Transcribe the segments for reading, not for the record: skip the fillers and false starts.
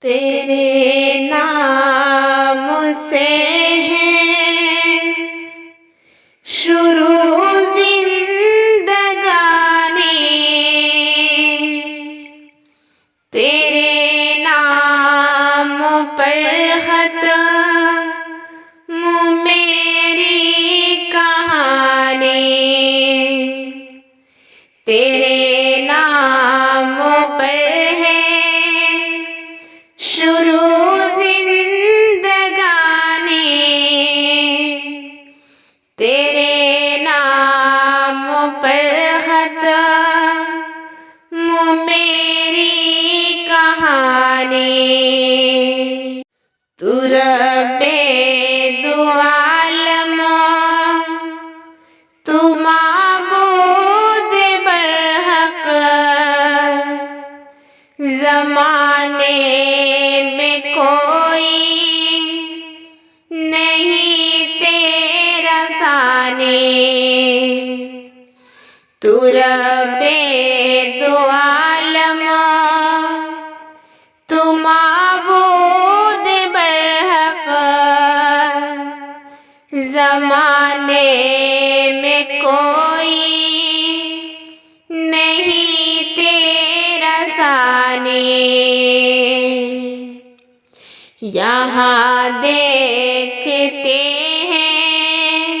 तेरे नाम से है शुरू जिंदगानी, तेरे नाम पर खत्म मेरी कहानी, तेरे नाम पर है शुरू जिंदगानी, तेरे नाम पर खत्म मेरी कहानी। तू रब्बे दो आलम, तू माबूद बरहक, ज़माने में कोई नहीं तेरा सानी। तू रब्बे दो आलम, तू माबूद बरहक, ज़माने में कोई नहीं तेरा सानी। यहाँ देखते हैं,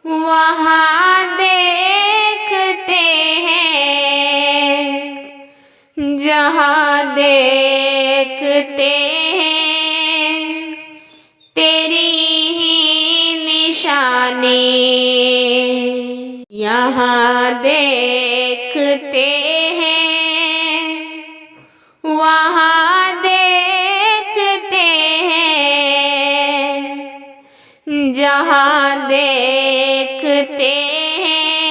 वहाँ देखते हैं, जहाँ देखते हैं तेरी ही निशानी। यहाँ देखते हैं, वहाँ देखते हैं, जहाँ देखते हैं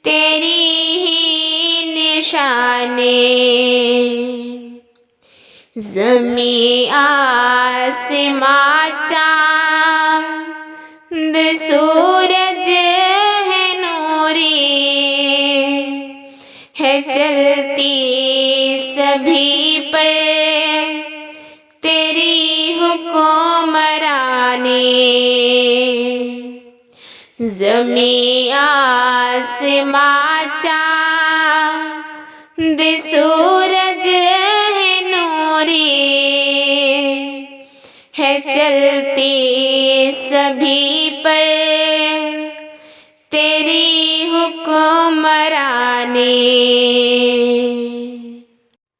तेरी ही निशानी। ज़मीं आसमां चाँद सूरज है नूरी, है चलती सभी पर तेरी हुक्मरानी। ज़मीं आसमां चाँद सूरज है नूरी, है चलती सभी पर तेरी हुक्मरानी।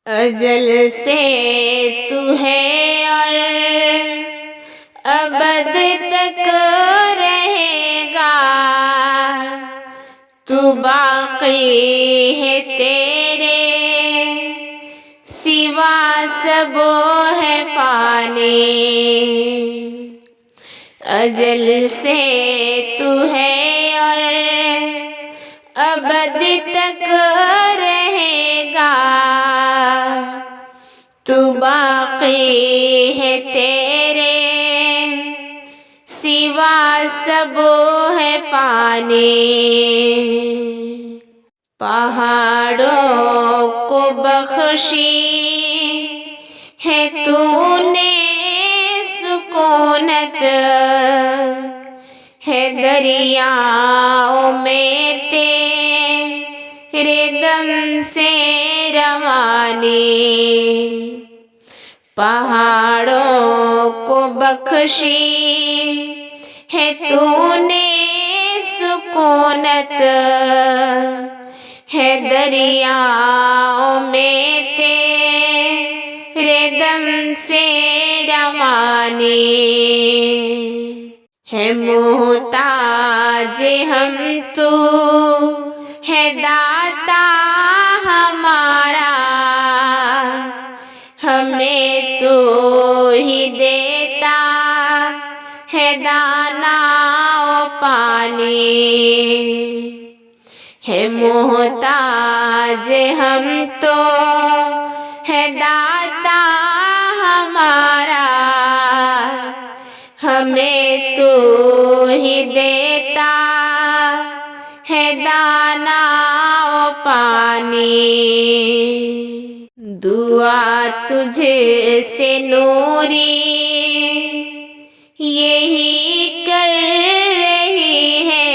अजल से तू है और अबद तक रहेगा, तू बाक़ी है तेरे सिवा सब है फानी। अजल से तू है और अबद तक रहेगा, तू बाक़ी है तेरे सिवा सब है पानी। पहाड़ों को बख्शी है तूने सुकूनत, है दरियाओं में तेरे दम से रवानी। पहाड़ों को बख्शी है तूने सुकूनत, है दरियाओं में तेरे दम से रवानी। है मोहताज हम तू है दाता हमारा, हमें तू ही देता है दाना और पानी। है मोहताज हम तो है दाता हमारा, हमें तू ही देता है दाना और पानी। दुआ तुझसे नूरी यही कर रही है,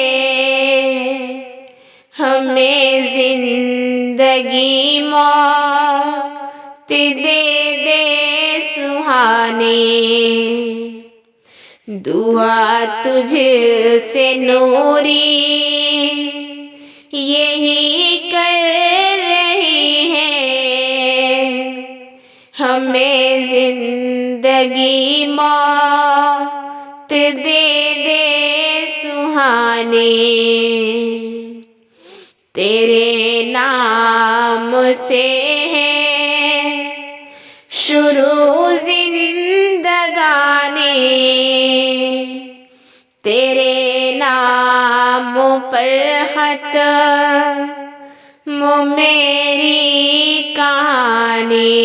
हमें जिंदगी मौत दे दे सुहानी। दुआ तुझसे नूरी यही कर रही है, हमें जिंदगी मौत दे दे सुहानी। तेरे नाम से है शुरू जिंदगानी, तेरे नाम पर खत्म मेरी कहानी।